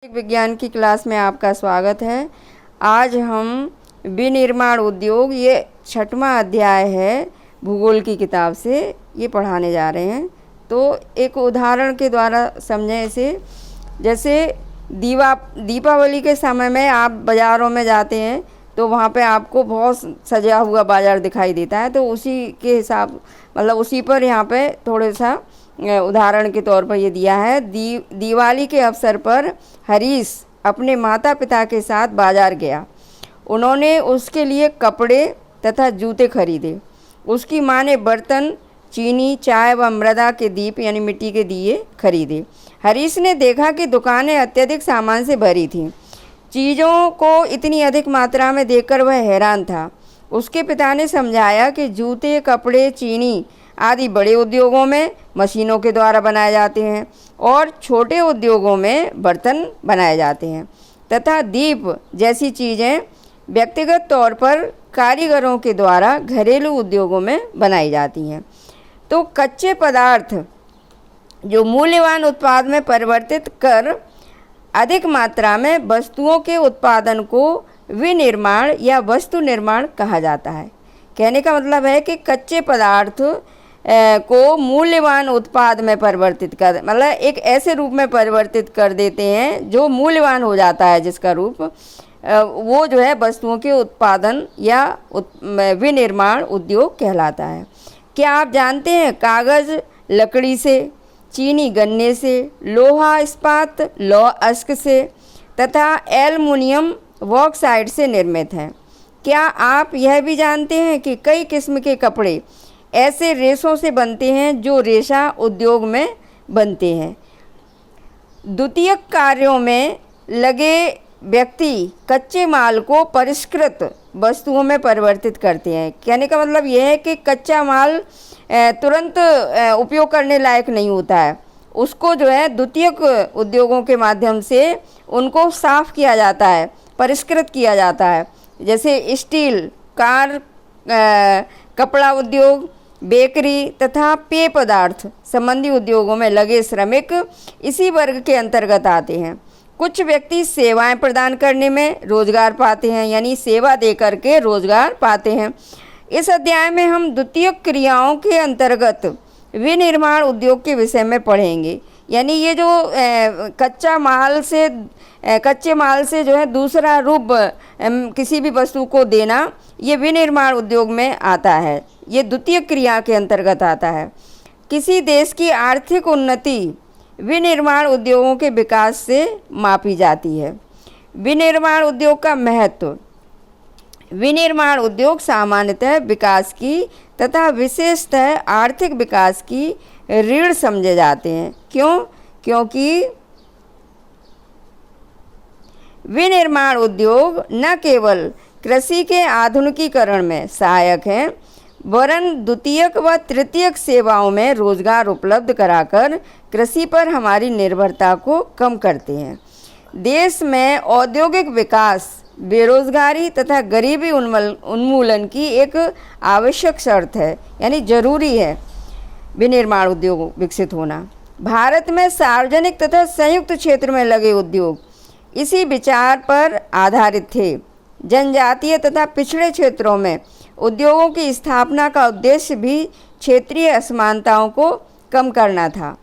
विज्ञान की क्लास में आपका स्वागत है। आज हम विनिर्माण उद्योग ये 6वां अध्याय है भूगोल की किताब से ये पढ़ाने जा रहे हैं। तो एक उदाहरण के द्वारा समझें इसे। जैसे दीपावली के समय में आप बाज़ारों में जाते हैं तो वहाँ पे आपको बहुत सजा हुआ बाज़ार दिखाई देता है। तो उसी के हिसाब उसी पर यहाँ पे थोड़ा सा उदाहरण के तौर पर ये दिया है। दिवाली के अवसर पर हरीश अपने माता पिता के साथ बाजार गया। उन्होंने उसके लिए कपड़े तथा जूते खरीदे। उसकी माँ ने बर्तन, चीनी, चाय व मृदा के दीप यानी मिट्टी के दिए खरीदे। हरीश ने देखा कि दुकानें अत्यधिक सामान से भरी थीं। चीज़ों को इतनी अधिक मात्रा में देखकर वह हैरान था। उसके पिता ने समझाया कि जूते, कपड़े, चीनी आदि बड़े उद्योगों में मशीनों के द्वारा बनाए जाते हैं और छोटे उद्योगों में बर्तन बनाए जाते हैं तथा दीप जैसी चीज़ें व्यक्तिगत तौर पर कारीगरों के द्वारा घरेलू उद्योगों में बनाई जाती हैं। तो कच्चे पदार्थ जो मूल्यवान उत्पाद में परिवर्तित कर अधिक मात्रा में वस्तुओं के उत्पादन को विनिर्माण या वस्तु निर्माण कहा जाता है। कहने का मतलब है कि कच्चे पदार्थ को मूल्यवान उत्पाद में परिवर्तित कर एक ऐसे रूप में परिवर्तित कर देते हैं जो मूल्यवान हो जाता है, जिसका रूप वो जो है वस्तुओं के उत्पादन या विनिर्माण उद्योग कहलाता है। क्या आप जानते हैं कागज़ लकड़ी से, चीनी गन्ने से, लोहा इस्पात लौह अयस्क से तथा एल्युमिनियम बॉक्साइट से निर्मित है। क्या आप यह भी जानते हैं कि कई किस्म के कपड़े ऐसे रेशों से बनते हैं जो रेशा उद्योग में बनते हैं। द्वितीयक कार्यों में लगे व्यक्ति कच्चे माल को परिष्कृत वस्तुओं में परिवर्तित करते हैं। कहने का मतलब यह है कि कच्चा माल तुरंत उपयोग करने लायक नहीं होता है, उसको जो है द्वितीयक उद्योगों के माध्यम से उनको साफ किया जाता है, परिष्कृत किया जाता है। जैसे स्टील, कार, कपड़ा उद्योग, बेकरी तथा पेय पदार्थ संबंधी उद्योगों में लगे श्रमिक इसी वर्ग के अंतर्गत आते हैं। कुछ व्यक्ति सेवाएं प्रदान करने में रोजगार पाते हैं, यानी सेवा दे करके रोजगार पाते हैं। इस अध्याय में हम द्वितीयक क्रियाओं के अंतर्गत विनिर्माण उद्योग के विषय में पढ़ेंगे। यानी ये जो कच्चे माल से जो है दूसरा रूप किसी भी वस्तु को देना, ये विनिर्माण उद्योग में आता है, ये द्वितीय क्रिया के अंतर्गत आता है। किसी देश की आर्थिक उन्नति विनिर्माण उद्योगों के विकास से मापी जाती है। विनिर्माण उद्योग का महत्व। विनिर्माण उद्योग सामान्यतः विकास की तथा विशेषतः आर्थिक विकास की रीढ़ समझे जाते हैं। क्यों? क्योंकि विनिर्माण उद्योग न केवल कृषि के आधुनिकीकरण में सहायक हैं, वरन द्वितीयक व तृतीयक सेवाओं में रोजगार उपलब्ध कराकर कृषि पर हमारी निर्भरता को कम करते हैं। देश में औद्योगिक विकास, बेरोजगारी तथा गरीबी उन्मूलन की एक आवश्यक शर्त है, यानी जरूरी है विनिर्माण उद्योग विकसित होना। भारत में सार्वजनिक तथा संयुक्त क्षेत्र में लगे उद्योग इसी विचार पर आधारित थे। जनजातीय तथा पिछड़े क्षेत्रों में उद्योगों की स्थापना का उद्देश्य भी क्षेत्रीय असमानताओं को कम करना था।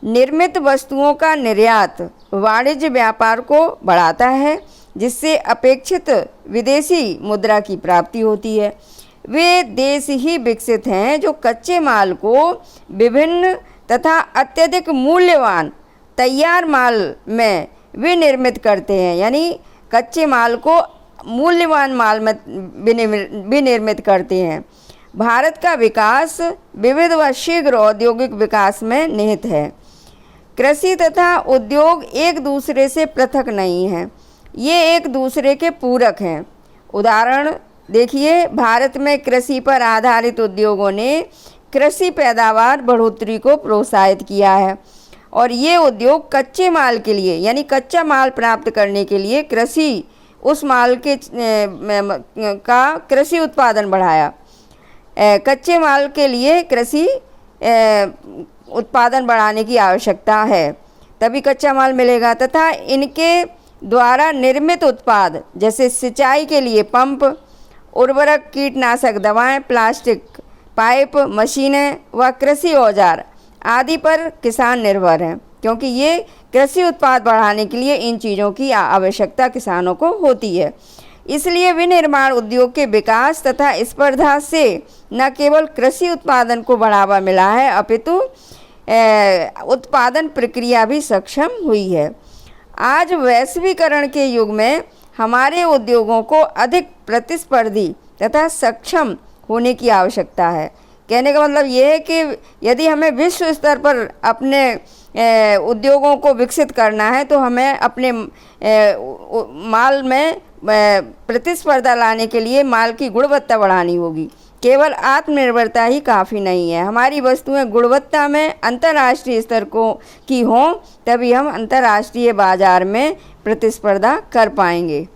निर्मित वस्तुओं का निर्यात वाणिज्य व्यापार को बढ़ाता है, जिससे अपेक्षित विदेशी मुद्रा की प्राप्ति होती है। वे देश ही विकसित हैं जो कच्चे माल को विभिन्न तथा अत्यधिक मूल्यवान तैयार माल में विनिर्मित करते हैं, यानी कच्चे माल को मूल्यवान माल में विनिर्मित करते हैं। भारत का विकास विविध व शीघ्र औद्योगिक विकास में निहित है। कृषि तथा उद्योग एक दूसरे से पृथक नहीं हैं, ये एक दूसरे के पूरक हैं। उदाहरण देखिए, भारत में कृषि पर आधारित उद्योगों ने कृषि पैदावार बढ़ोतरी को प्रोत्साहित किया है और ये उद्योग कच्चे माल के लिए, यानी कच्चा माल प्राप्त करने के लिए कृषि उस माल के का कृषि उत्पादन बढ़ाया। कच्चे माल के लिए कृषि उत्पादन बढ़ाने की आवश्यकता है। तभी कच्चा माल मिलेगा, तथा इनके द्वारा निर्मित उत्पाद जैसे सिंचाई के लिए पंप, उर्वरक, कीटनाशक दवाएं, प्लास्टिक पाइप, मशीनें व कृषि औजार आदि पर किसान निर्भर हैं, क्योंकि ये कृषि उत्पाद बढ़ाने के लिए इन चीज़ों की आवश्यकता किसानों को होती है। इसलिए विनिर्माण उद्योग के विकास तथा स्पर्धा से न केवल कृषि उत्पादन को बढ़ावा मिला है, अपितु उत्पादन प्रक्रिया भी सक्षम हुई है। आज वैश्वीकरण के युग में हमारे उद्योगों को अधिक प्रतिस्पर्धी तथा सक्षम होने की आवश्यकता है। कहने का मतलब ये है कि यदि हमें विश्व स्तर पर अपने उद्योगों को विकसित करना है तो हमें अपने माल में प्रतिस्पर्धा लाने के लिए माल की गुणवत्ता बढ़ानी होगी। केवल आत्मनिर्भरता ही काफ़ी नहीं है। हमारी वस्तुएं गुणवत्ता में अंतर्राष्ट्रीय स्तर की हों, तभी हम अंतर्राष्ट्रीय बाजार में प्रतिस्पर्धा कर पाएंगे।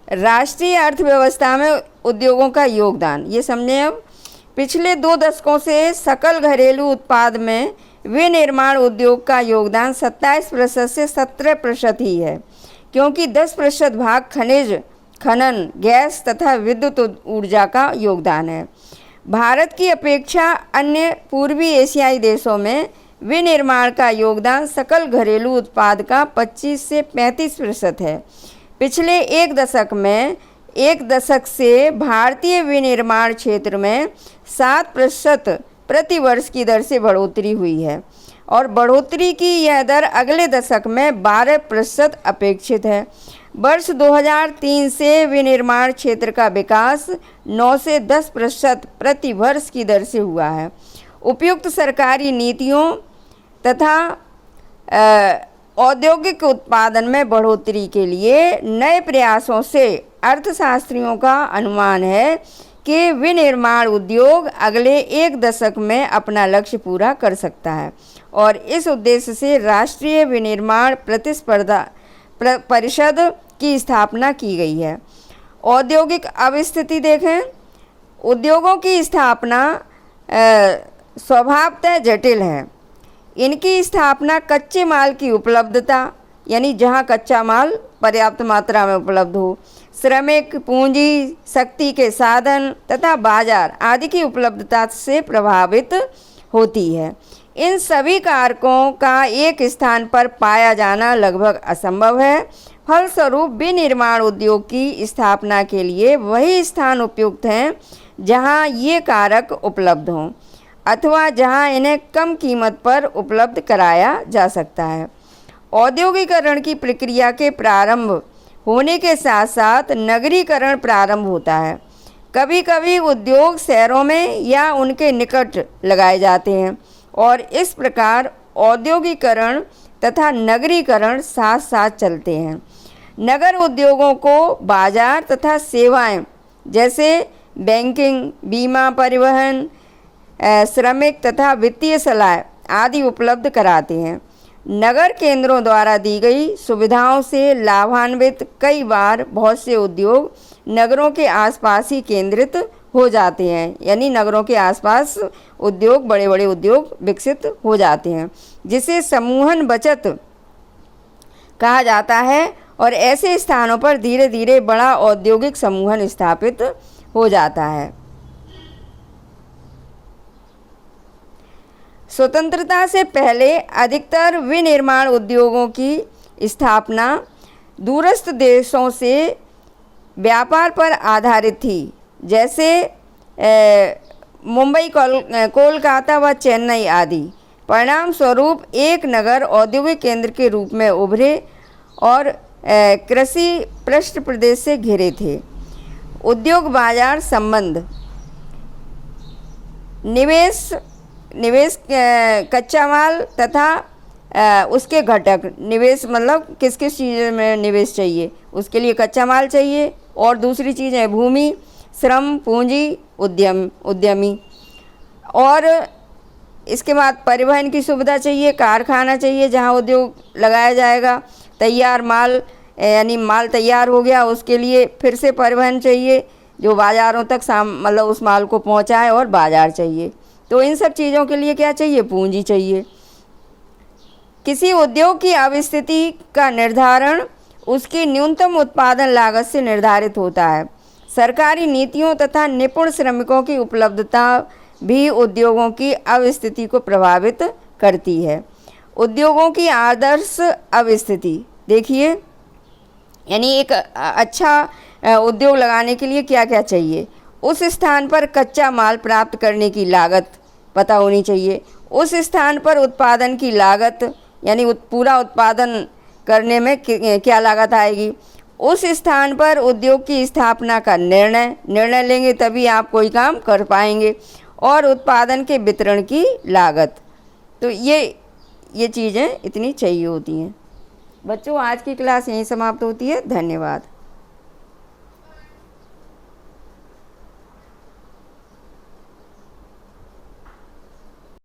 राष्ट्रीय अर्थव्यवस्था में उद्योगों का योगदान ये समझें। अब पिछले 2 दशकों से सकल घरेलू उत्पाद में विनिर्माण उद्योग का योगदान 27% से 17% ही है, क्योंकि 10% भाग खनिज, खनन, गैस तथा विद्युत ऊर्जा का योगदान है। भारत की अपेक्षा अन्य पूर्वी एशियाई देशों में विनिर्माण का योगदान सकल घरेलू उत्पाद का 25 से 35% है। पिछले एक दशक से भारतीय विनिर्माण क्षेत्र में 7% प्रति वर्ष की दर से बढ़ोतरी हुई है और बढ़ोतरी की यह दर अगले दशक में 12% अपेक्षित है। वर्ष 2003 से विनिर्माण क्षेत्र का विकास 9 से 10% प्रति वर्ष की दर से हुआ है। उपयुक्त सरकारी नीतियों तथा औद्योगिक उत्पादन में बढ़ोतरी के लिए नए प्रयासों से अर्थशास्त्रियों का अनुमान है कि विनिर्माण उद्योग अगले एक दशक में अपना लक्ष्य पूरा कर सकता है और इस उद्देश्य से राष्ट्रीय विनिर्माण प्रतिस्पर्धा परिषद की स्थापना की गई है। औद्योगिक अवस्थिति देखें। उद्योगों की स्थापना स्वभावतः जटिल है। इनकी स्थापना कच्चे माल की उपलब्धता, यानी जहां कच्चा माल पर्याप्त मात्रा में उपलब्ध हो, श्रमिक, पूंजी, शक्ति के साधन तथा बाजार आदि की उपलब्धता से प्रभावित होती है। इन सभी कारकों का एक स्थान पर पाया जाना लगभग असंभव है। फलस्वरूप विनिर्माण उद्योग की स्थापना के लिए वही स्थान उपयुक्त हैं जहां ये कारक उपलब्ध हों अथवा जहां इन्हें कम कीमत पर उपलब्ध कराया जा सकता है। औद्योगिकरण की प्रक्रिया के प्रारंभ होने के साथ साथ नगरीकरण प्रारंभ होता है। कभी कभी उद्योग शहरों में या उनके निकट लगाए जाते हैं और इस प्रकार औद्योगिकरण तथा नगरीकरण साथ साथ चलते हैं। नगर उद्योगों को बाजार तथा सेवाएं जैसे बैंकिंग, बीमा, परिवहन, श्रमिक तथा वित्तीय सलाह आदि उपलब्ध कराते हैं। नगर केंद्रों द्वारा दी गई सुविधाओं से लाभान्वित कई बार बहुत से उद्योग नगरों के आसपास ही केंद्रित हो जाते हैं, यानी नगरों के आसपास उद्योग, बड़े बड़े उद्योग विकसित हो जाते हैं, जिसे समूहन बचत कहा जाता है और ऐसे स्थानों पर धीरे धीरे बड़ा औद्योगिक समूहन स्थापित हो जाता है। स्वतंत्रता से पहले अधिकतर विनिर्माण उद्योगों की स्थापना दूरस्थ देशों से व्यापार पर आधारित थी, जैसे मुंबई, कोलकाता व चेन्नई आदि। परिणाम स्वरूप एक नगर औद्योगिक केंद्र के रूप में उभरे और कृषि पृष्ठ प्रदेश से घिरे थे। उद्योग बाजार संबंध, निवेश कच्चा माल तथा उसके घटक। निवेश मतलब किस किस चीज़ में निवेश चाहिए, उसके लिए कच्चा माल चाहिए और दूसरी चीज़ है भूमि, श्रम, पूंजी, उद्यमी और इसके बाद परिवहन की सुविधा चाहिए, कारखाना चाहिए जहां उद्योग लगाया जाएगा, तैयार माल यानी माल तैयार हो गया, उसके लिए फिर से परिवहन चाहिए जो बाज़ारों तक मतलब उस माल को पहुंचाए, और बाज़ार चाहिए। तो इन सब चीज़ों के लिए क्या चाहिए? पूंजी चाहिए। किसी उद्योग की अवस्थिति का निर्धारण उसकी न्यूनतम उत्पादन लागत से निर्धारित होता है। सरकारी नीतियों तथा निपुण श्रमिकों की उपलब्धता भी उद्योगों की अवस्थिति को प्रभावित करती है। उद्योगों की आदर्श अवस्थिति देखिए, यानी एक अच्छा उद्योग लगाने के लिए क्या क्या चाहिए? उस स्थान पर कच्चा माल प्राप्त करने की लागत पता होनी चाहिए। उस स्थान पर उत्पादन की लागत, यानी पूरा उत्पादन करने में क्या लागत आएगी। उस स्थान पर उद्योग की स्थापना का निर्णय लेंगे तभी आप कोई काम कर पाएंगे। और उत्पादन के वितरण की लागत। तो ये चीज़ें इतनी चाहिए होती हैं। बच्चों, आज की क्लास यहीं समाप्त होती है। धन्यवाद।